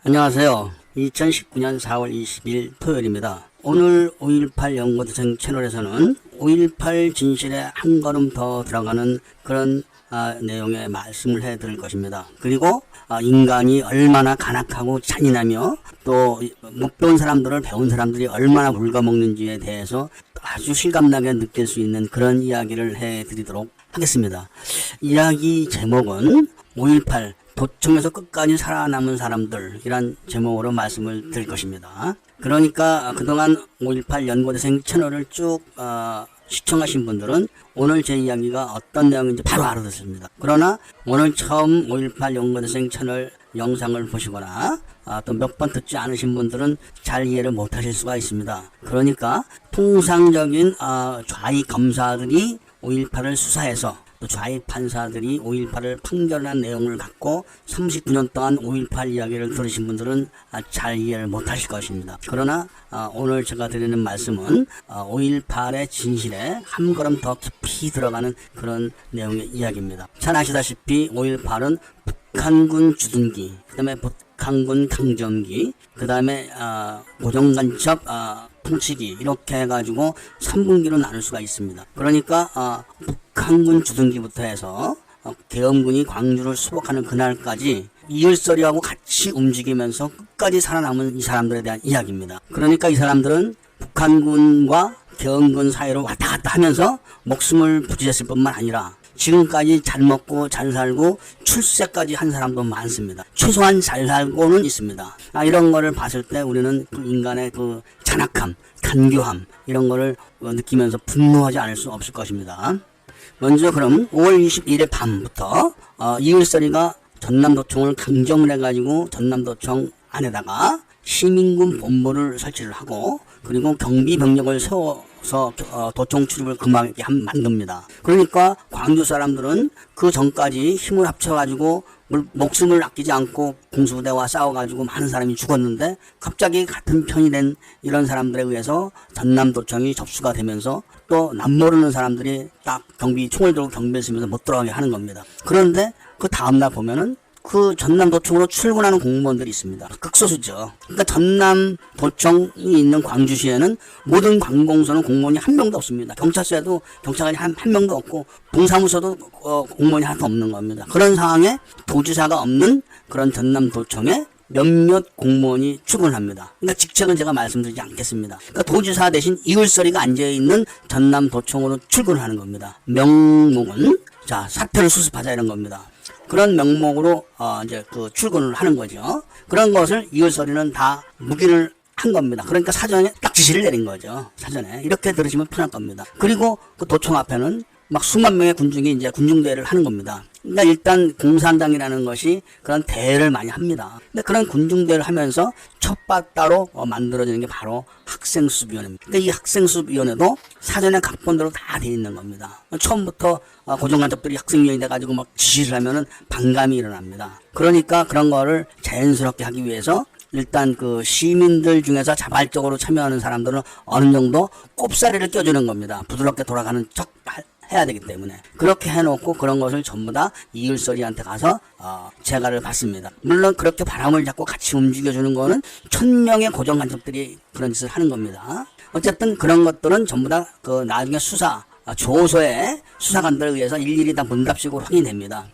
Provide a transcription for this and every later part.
안녕하세요. 2019년 4월 20일 토요일입니다. 오늘 5.18 연구대생 채널에서는 5.18 진실에 한 걸음 더 들어가는 그런 내용의 말씀을 해드릴 것입니다. 그리고 인간이 얼마나 간악하고 잔인하며 또 못 배운 사람들을 배운 사람들이 얼마나 갉아먹는지에 대해서 아주 실감나게 느낄 수 있는 그런 이야기를 해드리도록 하겠습니다. 이야기 제목은 5.18 도청에서 끝까지 살아남은 사람들 이란 제목으로 말씀을 드릴 것입니다. 그러니까 그동안 5.18 연구대생 채널을 쭉 시청하신 분들은 오늘 제 이야기가 어떤 내용인지 바로 알아듣습니다. 그러나 오늘 처음 5.18 연구대생 채널 영상을 보시거나 또 몇 번 듣지 않으신 분들은 잘 이해를 못하실 수가 있습니다. 그러니까 통상적인 좌익 검사들이 5.18을 수사해서 또 좌익 판사들이 5.18을 판결한 내용을 갖고 39년 동안 5.18 이야기를 들으신 분들은 잘 이해를 못하실 것입니다. 그러나 오늘 제가 드리는 말씀은 5.18의 진실에 한 걸음 더 깊이 들어가는 그런 내용의 이야기입니다. 잘 아시다시피 5.18은 북한군 주둔기, 그 다음에 북한군 강점기, 그 다음에 고정간첩 통치기 이렇게 해가지고 3분기로 나눌 수가 있습니다. 그러니까 북한군 주둔기부터 해서 계엄군이 광주를 수복하는 그날까지 이을설이하고 같이 움직이면서 끝까지 살아남은 이 사람들에 대한 이야기입니다. 그러니까 이 사람들은 북한군과 계엄군 사이로 왔다 갔다 하면서 목숨을 부지했을 뿐만 아니라 지금까지 잘 먹고 잘 살고 출세까지 한 사람도 많습니다. 최소한 잘 살고는 있습니다. 이런 거를 봤을 때 우리는 그 인간의 그 잔악함, 간교함 이런 거를 느끼면서 분노하지 않을 수 없을 것입니다. 먼저 그럼 5월 21일 밤부터 이을설이가 전남도청을 강정을 해가지고 전남도청 안에다가 시민군 본부를 설치를 하고 그리고 경비 병력을 세워서 도청 출입을 금하게 만듭니다. 그러니까 광주 사람들은 그 전까지 힘을 합쳐가지고 목숨을 아끼지 않고 공수부대와 싸워가지고 많은 사람이 죽었는데 갑자기 같은 편이 된 이런 사람들에 의해서 전남도청이 접수가 되면서 또 남모르는 사람들이 딱 총을 들고 경비를 쓰면서 못 들어가게 하는 겁니다. 그런데 그 다음날 보면은 그 전남도청으로 출근하는 공무원들이 있습니다. 극소수죠. 그러니까 전남도청이 있는 광주시에는 모든 관공서는 공무원이 한 명도 없습니다. 경찰서에도 경찰관이 한 명도 없고 동사무소도 공무원이 하나도 없는 겁니다. 그런 상황에 도지사가 없는 그런 전남도청에 몇몇 공무원이 출근합니다. 그러니까 직책은 제가 말씀드리지 않겠습니다. 그러니까 도지사 대신 이을설이가 앉아있는 전남도청으로 출근하는 겁니다. 명목은 사표를 수습하자 이런 겁니다. 그런 명목으로 이제 그 출근을 하는 거죠. 그런 것을 이을설이는 다 묵인을 한 겁니다. 그러니까 사전에 딱 지시를 내린 거죠. 사전에 이렇게 들으시면 편할 겁니다. 그리고 그 도청 앞에는 막 수만 명의 군중이 이제 군중대회를 하는 겁니다. 그러니까 일단 공산당이라는 것이 그런 대회를 많이 합니다. 근데 그런 군중대회를 하면서 첫 바따로 만들어지는 게 바로 학생수습위원회입니다. 근데 이 학생수습위원회도 사전에 각본대로 다 돼 있는 겁니다. 처음부터 고정간첩들이 학생위원이 돼가지고 막 지시를 하면은 반감이 일어납니다. 그러니까 그런 거를 자연스럽게 하기 위해서 일단 그 시민들 중에서 자발적으로 참여하는 사람들은 어느 정도 꼽사리를 껴주는 겁니다. 부드럽게 돌아가는 척 해야 되기 때문에 그렇게 해놓고 그런 것을 전부 다 이을설이한테 가서 재가를 받습니다. 물론 그렇게 바람을 잡고 같이 움직여주는 거는 1000명의 고정간첩들이 그런 짓을 하는 겁니다. 어쨌든 그런 것들은 전부 다 그 나중에 조소에 수사관들에 의해서 일일이 다 문답식으로 확인됩니다.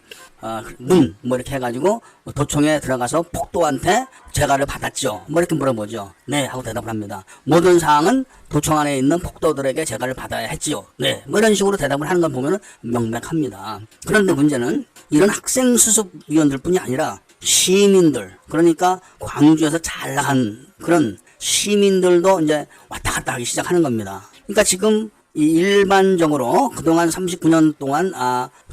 이렇게 해가지고 도청에 들어가서 폭도한테 재가를 받았죠. 이렇게 물어보죠. 네 하고 대답을 합니다. 모든 사항은 도청 안에 있는 폭도들에게 재가를 받아야 했지요. 네 이런 식으로 대답을 하는 걸 보면 명백합니다. 그런데 문제는 이런 학생수습위원들 뿐이 아니라 시민들, 그러니까 광주에서 잘 나간 그런 시민들도 이제 왔다 갔다 하기 시작하는 겁니다. 그러니까 지금 일반적으로 그동안 39년 동안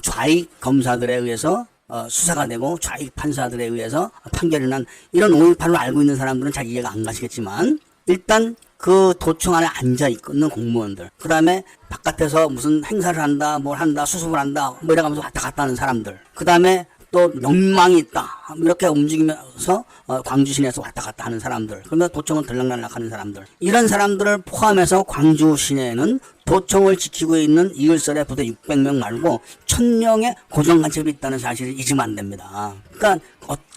좌익 검사들에 의해서 수사가 되고 좌익 판사들에 의해서 판결이 난 이런 5.18로 알고 있는 사람들은 잘 이해가 안 가시겠지만 일단 그 도청 안에 앉아 있는 공무원들, 그 다음에 바깥에서 무슨 행사를 한다, 뭘 한다, 수습을 한다, 이래가면서 왔다 갔다 하는 사람들, 그 다음에 또 욕망이 있다. 이렇게 움직이면서 광주 시내에서 왔다 갔다 하는 사람들, 그러면 도청은 들락날락하는 사람들, 이런 사람들을 포함해서 광주 시내에는 도청을 지키고 있는 이을설의 부대 600명 말고 1000명의 고정간첩이 있다는 사실을 잊으면 안 됩니다. 그러니까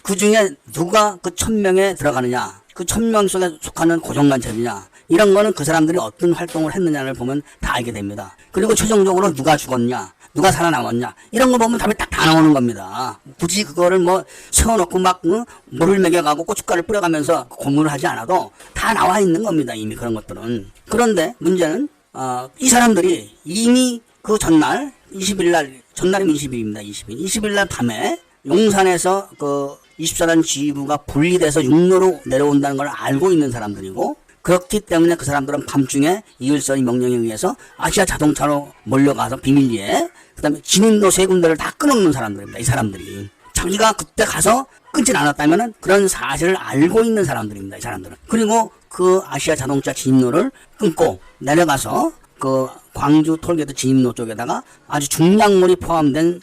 그 중에 누가 그 1000명에 들어가느냐, 그 1000명 속에 속하는 고정간첩이냐, 이런 거는 그 사람들이 어떤 활동을 했느냐를 보면 다 알게 됩니다. 그리고 최종적으로 누가 죽었냐, 누가 살아남았냐, 이런 거 보면 답이 딱 다 나오는 겁니다. 굳이 그거를 뭐 세워놓고 막 물을 먹여가고 고춧가루를 뿌려가면서 고문을 하지 않아도 다 나와 있는 겁니다. 이미 그런 것들은. 그런데 문제는 이 사람들이 이미 그 전날 20일날, 전날이면 20일입니다. 20일날 밤에 용산에서 그 24단 지휘부가 분리돼서 육로로 내려온다는 걸 알고 있는 사람들이고, 그렇기 때문에 그 사람들은 밤중에 이을선의 명령에 의해서 아시아 자동차로 몰려가서 비밀리에, 그 다음에 진입로 세 군데를 다 끊어놓는 사람들입니다. 이 사람들이. 자기가 그때 가서 끊진 않았다면은 그런 사실을 알고 있는 사람들입니다. 이 사람들은. 그리고 그 아시아 자동차 진입로를 끊고 내려가서 그 광주 톨게이트 진입로 쪽에다가 아주 중량물이 포함된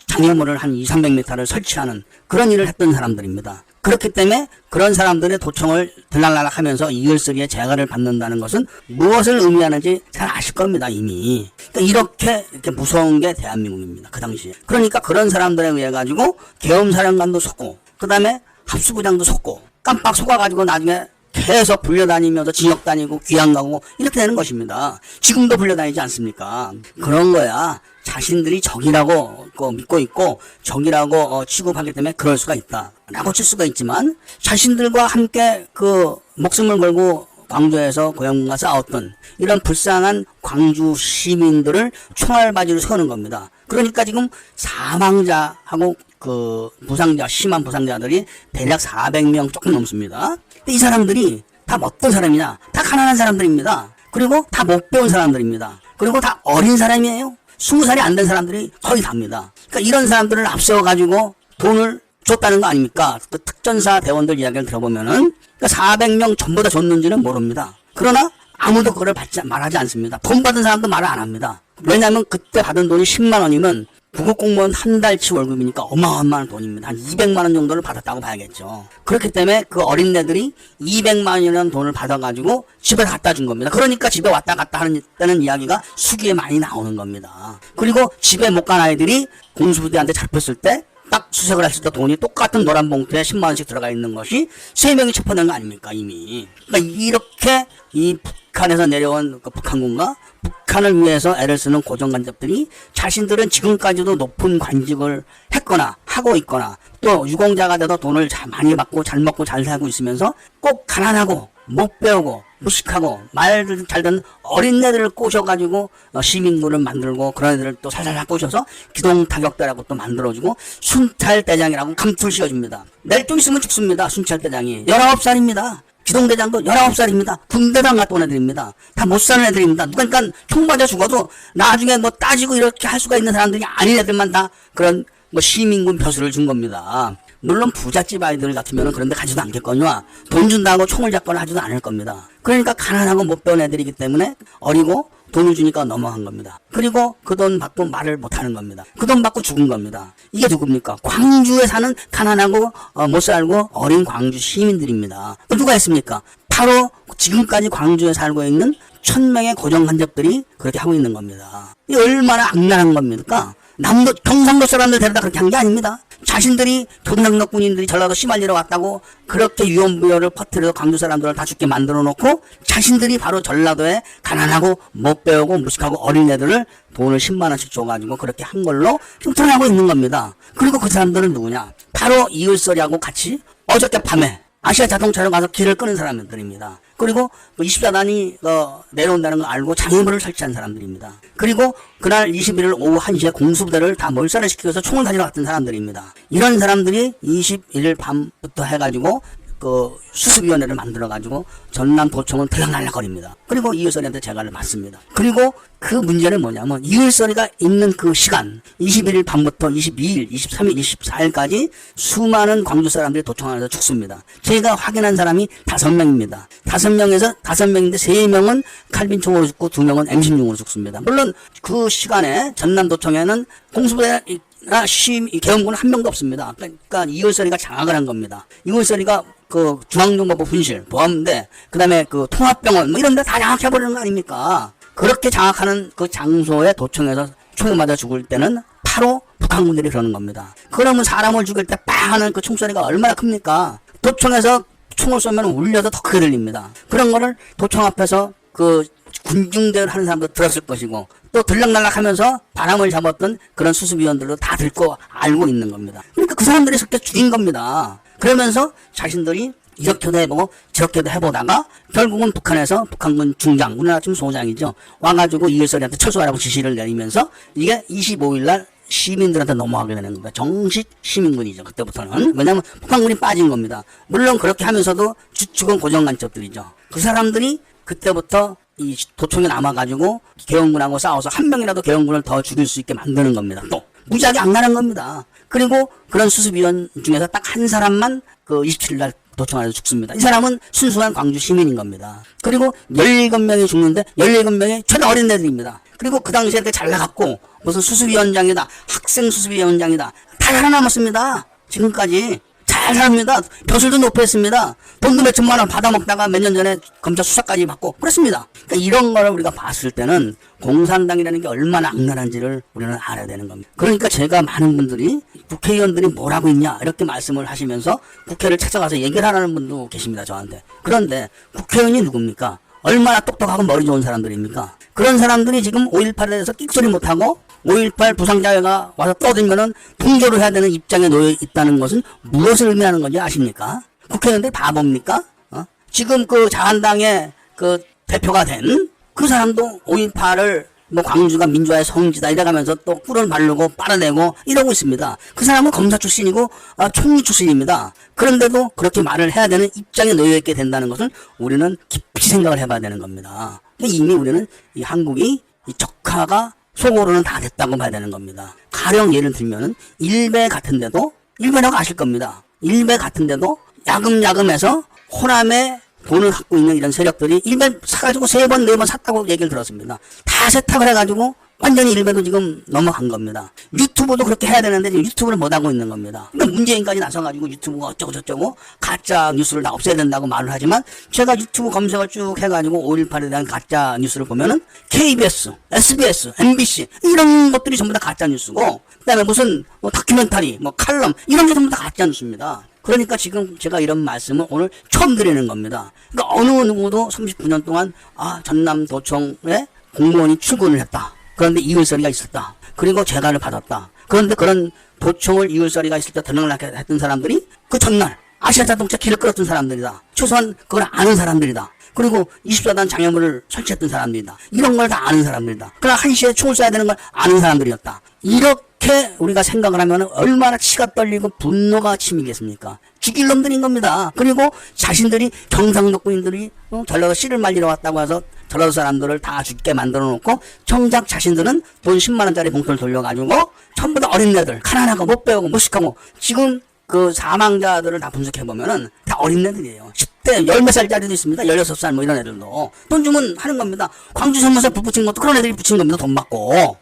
장애물을 한 200~300m를 설치하는 그런 일을 했던 사람들입니다. 그렇기 때문에 그런 사람들의 도청을 들락날락 하면서 이을쓰기의 재가를 받는다는 것은 무엇을 의미하는지 잘 아실 겁니다, 이미. 그러니까 이렇게 무서운 게 대한민국입니다, 그 당시에. 그러니까 그런 사람들에 의해 가지고 계엄사령관도 속고, 그 다음에 합수부장도 속고, 깜빡 속아가지고 나중에 계속 불려다니면서 징역 다니고 귀양 가고 이렇게 되는 것입니다. 지금도 불려다니지 않습니까? 그런 거야. 자신들이 적이라고 믿고 있고 적이라고 취급하기 때문에 그럴 수가 있다 라고 칠 수가 있지만, 자신들과 함께 그 목숨을 걸고 광주에서 고영군과 싸웠던 이런 불쌍한 광주 시민들을 총알바지로 세우는 겁니다. 그러니까 지금 사망자하고 그 부상자, 심한 부상자들이 대략 400명 조금 넘습니다. 이 사람들이 다 어떤 사람이냐? 다 가난한 사람들입니다. 그리고 다 못 배운 사람들입니다. 그리고 다 어린 사람이에요. 20살이 안 된 사람들이 거의 답니다. 그러니까 이런 사람들을 앞세워가지고 돈을 줬다는 거 아닙니까? 그 특전사 대원들 이야기를 들어보면은, 그러니까 400명 전부 다 줬는지는 모릅니다. 그러나 아무도 그걸 말하지 않습니다. 돈 받은 사람도 말을 안 합니다. 왜냐하면 그때 받은 돈이 10만 원이면 구급공무원 한 달치 월급이니까 어마어마한 돈입니다. 한 200만 원 정도를 받았다고 봐야겠죠. 그렇기 때문에 그 어린애들이 200만 원이라는 돈을 받아가지고 집에 갖다 준 겁니다. 그러니까 집에 왔다 갔다 하는 이야기가 수기에 많이 나오는 겁니다. 그리고 집에 못 간 아이들이 공수부대한테 잡혔을 때 딱 수색을 했을 때 돈이 똑같은 노란 봉투에 10만 원씩 들어가 있는 것이 3명이 체포된 거 아닙니까, 이미. 그러니까 이렇게 이 북한에서 내려온 그 북한군과 북한을 위해서 애를 쓰는 고정간첩들이 자신들은 지금까지도 높은 관직을 했거나 하고 있거나 또 유공자가 돼서 돈을 많이 받고 잘 먹고 잘 살고 있으면서 꼭 가난하고 못 배우고 무식하고 말 잘 듣는 어린애들을 꼬셔가지고 시민군을 만들고 그런 애들을 또 살살 꼬셔서 기동타격대라고 또 만들어주고 순찰대장이라고 감투를 씌워줍니다. 낼 돈 있으면 죽습니다. 순찰대장이 19살입니다. 기동대장도 19살입니다. 군대장 갔던 애들입니다. 다 못 사는 애들입니다. 그러니까 총 맞아 죽어도 나중에 뭐 따지고 이렇게 할 수가 있는 사람들이 아닌 애들만 다 그런 뭐 시민군 벼슬을 준 겁니다. 물론 부잣집 아이들 같으면 그런데 가지도 않겠거니와 돈 준다고 총을 잡거나 하지도 않을 겁니다. 그러니까 가난하고 못 배운 애들이기 때문에 어리고 돈을 주니까 넘어간 겁니다. 그리고 그 돈 받고 말을 못하는 겁니다. 그 돈 받고 죽은 겁니다. 이게 누굽니까? 광주에 사는 가난하고 못 살고 어린 광주 시민들입니다. 누가 했습니까? 바로 지금까지 광주에 살고 있는 1000명의 고정간첩들이 그렇게 하고 있는 겁니다. 이게 얼마나 악랄한 겁니까? 경상도 사람들 데려다 그렇게 한 게 아닙니다. 자신들이 경상도 군인들이 전라도 시말리러 왔다고 그렇게 유언부여를 퍼뜨려서 광주 사람들을 다 죽게 만들어 놓고 자신들이 바로 전라도에 가난하고 못 배우고 무식하고 어린애들을 돈을 10만 원씩 줘가지고 그렇게 한 걸로 드러나고 있는 겁니다. 그리고 그 사람들은 누구냐? 바로 이을설이하고 같이 어저께 밤에 아시아 자동차로 가서 길을 끄는 사람들입니다. 그리고 24단이 내려온다는 걸 알고 장애물을 설치한 사람들입니다. 그리고 그날 21일 오후 1시에 공수부대를 다 몰살을 시켜서 총을 가지러 갔던 사람들입니다. 이런 사람들이 21일 밤부터 해가지고 그 수습위원회를 만들어가지고 전남 도청은 들락날락거립니다. 그리고 이을설이한테 재가를 받습니다. 그리고 그 문제는 뭐냐면 이을설이가 있는 그 시간 21일 밤부터 22일, 23일, 24일까지 수많은 광주 사람들이 도청 안에서 죽습니다. 제가 확인한 사람이 5명입니다. 5명에서 5명인데 3명은 칼빈총으로 죽고 2명은 M16으로 죽습니다. 물론 그 시간에 전남 도청에는 공수부대 계엄군은 한 명도 없습니다. 그러니까 이월설이가 장악을 한 겁니다. 이월설이가 그 중앙정보부 분실, 보안대, 그 다음에 그 통합병원, 뭐 이런 데 다 장악해버리는 거 아닙니까? 그렇게 장악하는 그 장소에 도청해서 총을 맞아 죽을 때는 바로 북한군들이 그러는 겁니다. 그러면 사람을 죽일 때 빵 하는 그 총소리가 얼마나 큽니까? 도청에서 총을 쏘면 울려도 더 크게 들립니다. 그런 거를 도청 앞에서 그 군중대를 하는 사람도 들었을 것이고, 또 들락날락 하면서 바람을 잡았던 그런 수습위원들도 다 듣고 알고 있는 겁니다. 그러니까 그 사람들이 그렇게 죽인 겁니다. 그러면서 자신들이 이렇게도 해보고 저렇게도 해보다가 결국은 북한에서 북한군 중장, 우리나라 지금 소장이죠, 와가지고 이일설이한테 철수하라고 지시를 내리면서 이게 25일날 시민들한테 넘어가게 되는 겁니다. 정식 시민군이죠. 그때부터는. 왜냐하면 북한군이 빠진 겁니다. 물론 그렇게 하면서도 주축은 고정간첩들이죠. 그 사람들이 그때부터 이 도청에 남아가지고 계엄군하고 싸워서 한 명이라도 계엄군을 더 죽일 수 있게 만드는 겁니다. 또 무지하게 악랄한 겁니다. 그리고 그런 수습위원 중에서 딱 한 사람만 그 27일날 도청 안에서 죽습니다. 이 사람은 순수한 광주 시민인 겁니다. 그리고 17명이 죽는데 17명이 최대 어린 애들입니다. 그리고 그 당시에 잘 나갔고 무슨 수습위원장이다, 학생 수습위원장이다, 다 살아남았습니다. 지금까지 잘 삽니다. 벼슬도 높였습니다. 돈도 몇 천만 원 받아먹다가 몇 년 전에 검찰 수사까지 받고 그렇습니다. 그러니까 이런 거를 우리가 봤을 때는 공산당이라는 게 얼마나 악랄한지를 우리는 알아야 되는 겁니다. 그러니까 제가 많은 분들이 국회의원들이 뭐라고 있냐 이렇게 말씀을 하시면서 국회를 찾아가서 얘기를 하라는 분도 계십니다. 저한테. 그런데 국회의원이 누굽니까? 얼마나 똑똑하고 머리 좋은 사람들입니까? 그런 사람들이 지금 5.18에 대해서 끽소리 못하고 5.18 부상자회가 와서 떠들면은 동조를 해야 되는 입장에 놓여 있다는 것은 무엇을 의미하는 건지 아십니까? 국회의원들이 바보입니까? 지금 그 자한당의 그 대표가 된 그 사람도 5.18을 뭐 광주가 민주화의 성지다 이래가면서 또 꿀을 바르고 빨아내고 이러고 있습니다. 그 사람은 검사 출신이고 총리 출신입니다. 그런데도 그렇게 말을 해야 되는 입장에 놓여 있게 된다는 것을 우리는 깊이 생각을 해봐야 되는 겁니다. 이미 우리는 이 한국이 이 적화가 속으로는 다 됐다고 봐야 되는 겁니다. 가령 예를 들면은 일베 같은데도, 일베라고 아실 겁니다. 일베 같은데도 야금야금해서 호남에 돈을 갖고 있는 이런 세력들이 일베 사가지고 3번, 4번 샀다고 얘기를 들었습니다. 다 세탁을 해가지고 완전히 일베도 지금 넘어간 겁니다. 유튜브도 그렇게 해야 되는데 지금 유튜브를 못하고 있는 겁니다. 그러니까 문재인까지 나서가지고 유튜브가 어쩌고 저쩌고 가짜 뉴스를 다 없애야 된다고 말을 하지만 제가 유튜브 검색을 쭉 해가지고 5.18에 대한 가짜 뉴스를 보면은 KBS, SBS, MBC 이런 것들이 전부 다 가짜 뉴스고, 그 다음에 무슨 뭐 다큐멘터리, 뭐 칼럼 이런 게 전부 다 가짜 뉴스입니다. 그러니까 지금 제가 이런 말씀을 오늘 처음 드리는 겁니다. 그러니까 어느 누구도 39년 동안 전남도청에 공무원이 출근을 했다. 그런데 이율서리가 있었다. 그리고 재단을 받았다. 그런데 그런 도청을 이율서리가 있을 때 들락날락했던 사람들이 그 전날 아시아자동차 길을 끌었던 사람들이다. 최소한 그걸 아는 사람들이다. 그리고 24단 장애물을 설치했던 사람들이다. 이런 걸 다 아는 사람들이다. 그러나 한시에 총을 쏴야 되는 걸 아는 사람들이었다. 이렇게 우리가 생각을 하면 얼마나 치가 떨리고 분노가 치미겠습니까? 죽일 놈들인 겁니다. 그리고 자신들이 경상도민들이 전라도 씨를 말리러 왔다고 해서 전라도 사람들을 다 죽게 만들어 놓고 정작 자신들은 돈 10만원짜리 봉투를 돌려가지고 전부 다 어린애들 가난하고 못 배우고 무식하고, 지금 그 사망자들을 다 분석해보면은 다 어린애들이에요. 10대 10몇 살짜리도 있습니다. 16살 뭐 이런 애들도 돈 주면 하는 겁니다. 광주 선문사 불 붙인 것도 그런 애들이 붙인 겁니다. 돈 받고.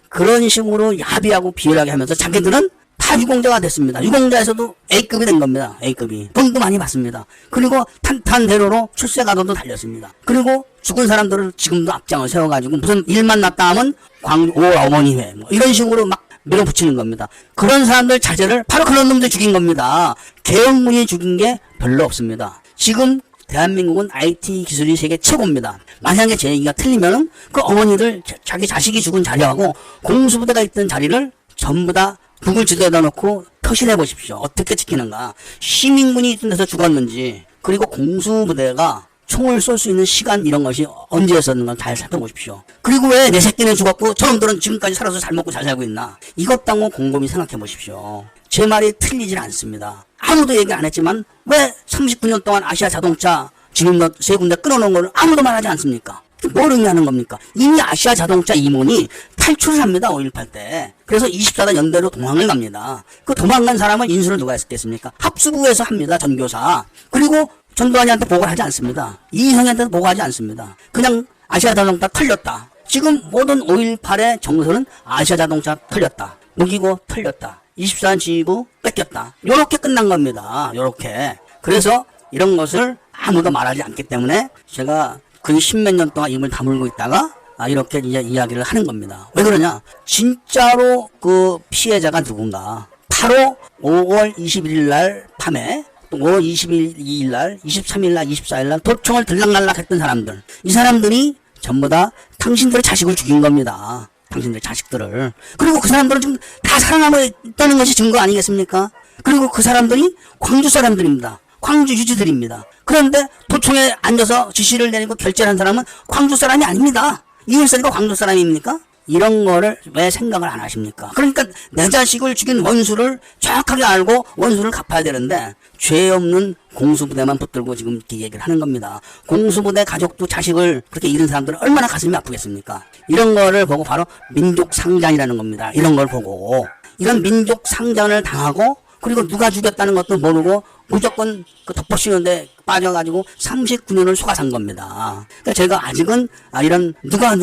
그런 식으로 야비하고 비열하게 하면서 자기들은 다 유공자가 됐습니다. 유공자에서도 A급이 된 겁니다. A급이. 돈도 많이 받습니다. 그리고 탄탄대로로 출세가도도 달렸습니다. 그리고 죽은 사람들을 지금도 앞장을 세워가지고 무슨 일만 났다 하면 광주 어머니회 뭐 이런 식으로 막 밀어붙이는 겁니다. 그런 사람들 자제를 바로 그런 놈들 죽인 겁니다. 계엄군이 죽인 게 별로 없습니다. 지금 대한민국은 IT 기술이 세계 최고입니다. 만약에 제 얘기가 틀리면은 그 어머니들 자기 자식이 죽은 자리하고 공수부대가 있던 자리를 전부 다 구글 지도에다 놓고 표시해 보십시오. 어떻게 지키는가. 시민군이 있던 데서 죽었는지, 그리고 공수부대가 총을 쏠 수 있는 시간 이런 것이 언제였었는가 잘 살펴보십시오. 그리고 왜 내 새끼는 죽었고 저놈들은 지금까지 살아서 잘 먹고 잘 살고 있나. 이것도 곰곰이 생각해 보십시오. 제 말이 틀리질 않습니다. 아무도 얘기 안 했지만 왜 39년 동안 아시아 자동차 지금 세 군데 끊어놓은 걸 아무도 말하지 않습니까? 뭘 의미하는 겁니까? 이미 아시아 자동차 임원이 탈출을 합니다. 5.18 때. 그래서 24단 연대로 도망을 갑니다. 그 도망간 사람은 인수를 누가 했겠습니까? 합수부에서 합니다. 전교사. 그리고 전두환이한테 보고를 하지 않습니다. 이희성한테도 보고하지 않습니다. 그냥 아시아 자동차 털렸다. 지금 모든 5.18의 정서는 아시아 자동차 털렸다. 우기고 털렸다. 24년 지이고 뺏겼다. 요렇게 끝난 겁니다. 요렇게. 그래서 이런 것을 아무도 말하지 않기 때문에 제가 거의 10몇 년 동안 입을 다물고 있다가 이렇게 이제 이야기를 하는 겁니다. 왜 그러냐? 진짜로 그 피해자가 누군가. 바로 5월 21일 날 밤에 또 5월 22일 날, 23일 날, 24일 날 도청을 들락날락 했던 사람들. 이 사람들이 전부 다 당신들의 자식을 죽인 겁니다. 당신들의 자식들을. 그리고 그 사람들은 지금 다 살아남아 있다는 것이 증거 아니겠습니까? 그리고 그 사람들이 광주 사람들입니다. 광주 유지들입니다. 그런데 도청에 앉아서 지시를 내리고 결재를 한 사람은 광주 사람이 아닙니다. 이은서니까 광주 사람입니까? 이런 거를 왜 생각을 안 하십니까? 그러니까 내 자식을 죽인 원수를 정확하게 알고 원수를 갚아야 되는데 죄 없는 공수부대만 붙들고 지금 이렇게 얘기를 하는 겁니다. 공수부대 가족도 자식을 그렇게 잃은 사람들은 얼마나 가슴이 아프겠습니까? 이런 거를 보고 바로 민족 상잔이라는 겁니다. 이런 걸 보고 이런 민족 상잔을 당하고 그리고 누가 죽였다는 것도 모르고 무조건 그 덮어씌우는데 빠져가지고 39년을 속아 산 겁니다. 그러니까 제가 아직은 이런 누가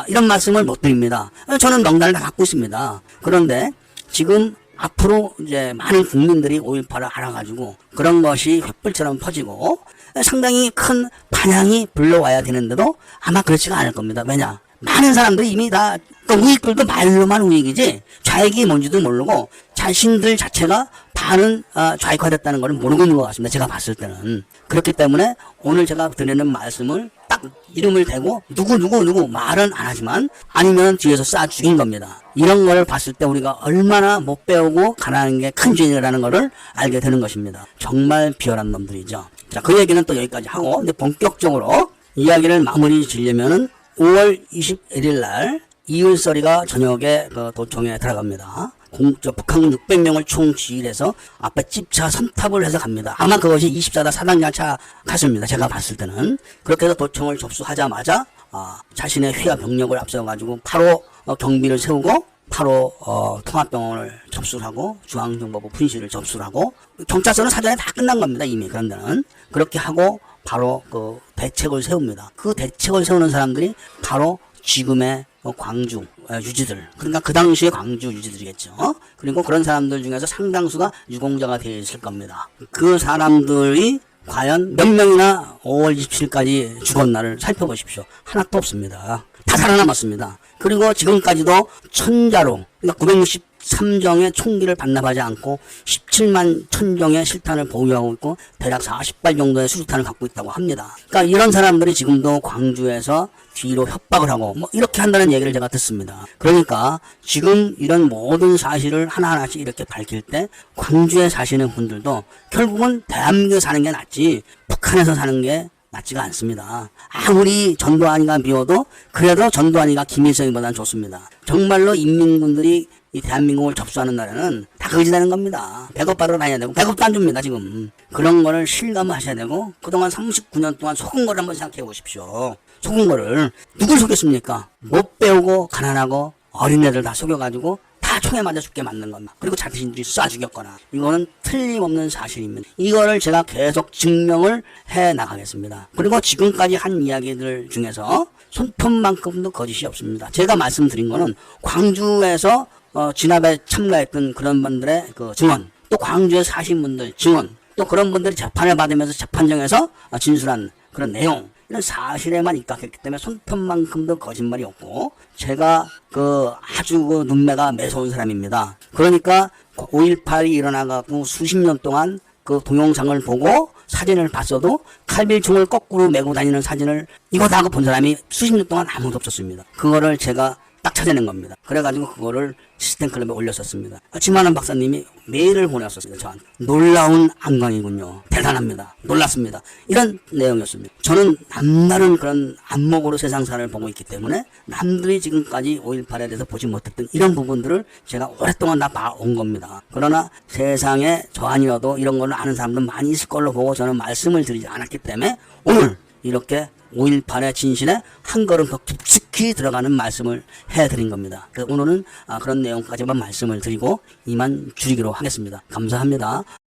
이런 말씀을 못 드립니다. 저는 명단을 다 갖고 있습니다. 그런데 지금 앞으로 이제 많은 국민들이 5.18을 알아가지고 그런 것이 횃불처럼 퍼지고 상당히 큰 반향이 불러와야 되는데도 아마 그렇지가 않을 겁니다. 왜냐? 많은 사람들이 이미 다 우익들도 말로만 우익이지 좌익이 뭔지도 모르고 자신들 자체가 반은 좌익화됐다는 걸 모르고 있는 것 같습니다. 제가 봤을 때는. 그렇기 때문에 오늘 제가 드리는 말씀을 딱 이름을 대고 누구 말은 안 하지만 아니면 뒤에서 쏴 죽인 겁니다. 이런 걸 봤을 때 우리가 얼마나 못 배우고 가난한 게 큰 죄인이라는 거를 알게 되는 것입니다. 정말 비열한 놈들이죠. 자, 그 얘기는 또 여기까지 하고 이제 본격적으로 이야기를 마무리 지려면은 5월 21일 날 이은설이가 저녁에 그 도청에 들어갑니다. 북한군 600명을 총 지휘해서 앞에 집차 선탑을 해서 갑니다. 아마 그것이 24다 사단장차 같습니다. 제가 봤을 때는. 그렇게 해서 도청을 접수하자마자 자신의 휘하 병력을 앞서가지고 바로 경비를 세우고 바로 통합병원을 접수를 하고 중앙정보부 분실을 접수를 하고 경찰서는 사전에 다 끝난 겁니다. 이미 그런 데는. 그렇게 하고 바로 그 대책을 세웁니다. 그 대책을 세우는 사람들이 바로 지금의 광주 유지들, 그러니까 그 당시에 광주 유지들이겠죠. 그리고 그런 사람들 중에서 상당수가 유공자가 되어 있을 겁니다. 그 사람들이 과연 몇 명이나 5월 27일까지 죽었나를 살펴보십시오. 하나도 없습니다. 다 살아남았습니다. 그리고 지금까지도 천자로, 그러니까 963정의 총기를 반납하지 않고 17만 천정의 실탄을 보유하고 있고 대략 40발 정도의 수류탄을 갖고 있다고 합니다. 그러니까 이런 사람들이 지금도 광주에서 뒤로 협박을 하고 뭐 이렇게 한다는 얘기를 제가 듣습니다. 그러니까 지금 이런 모든 사실을 하나하나씩 이렇게 밝힐 때 광주에 사시는 분들도 결국은 대한민국에 사는 게 낫지 북한에서 사는 게 낫지가 않습니다. 아무리 전두환이가 미워도 그래도 전두환이가 김일성보다는 좋습니다. 정말로 인민군들이 이 대한민국을 접수하는 날에는 다 거지되는 겁니다. 배고파러 다녀야 되고 배고프도 안 줍니다. 지금 그런 거를 실감하셔야 되고 그동안 39년 동안 속은 거를 한번 생각해 보십시오. 속은 거를 누굴 속였습니까? 못 배우고 가난하고 어린애들 다 속여가지고 다 총에 맞아 죽게 만든 겁니다. 그리고 자신들이 쏴 죽였거나 이거는 틀림없는 사실입니다. 이거를 제가 계속 증명을 해 나가겠습니다. 그리고 지금까지 한 이야기들 중에서 손톱만큼도 거짓이 없습니다. 제가 말씀드린 거는 광주에서 진압에 참가했던 그런 분들의 그 증언, 또 광주에 사신 분들 증언, 또 그런 분들이 재판을 받으면서 재판정에서 진술한 그런 내용, 이런 사실에만 입각했기 때문에 손톱만큼도 거짓말이 없고 제가 아주 눈매가 매서운 사람입니다. 그러니까 5.18이 일어나가고 수십 년 동안 그 동영상을 보고 사진을 봤어도 칼빌총을 거꾸로 메고 다니는 사진을 이거다 하고 본 사람이 수십 년 동안 아무도 없었습니다. 그거를 제가 딱 찾아낸 겁니다. 그래가지고 그거를 시스템클럽에 올렸었습니다. 지만한 박사님이 메일을 보내었었습니다. 저한테. 놀라운 안광이군요. 대단합니다. 놀랐습니다. 이런 내용이었습니다. 저는 남다른 그런 안목으로 세상사를 보고 있기 때문에 남들이 지금까지 5.18에 대해서 보지 못했던 이런 부분들을 제가 오랫동안 다 봐온 겁니다. 그러나 세상에 저 아니어도 이런 걸 아는 사람들 많이 있을 걸로 보고 저는 말씀을 드리지 않았기 때문에 오늘 이렇게 5.18의 진실에 한 걸음 더 깊숙이 들어가는 말씀을 해드린 겁니다. 그래서 오늘은 그런 내용까지만 말씀을 드리고 이만 줄이기로 하겠습니다. 감사합니다.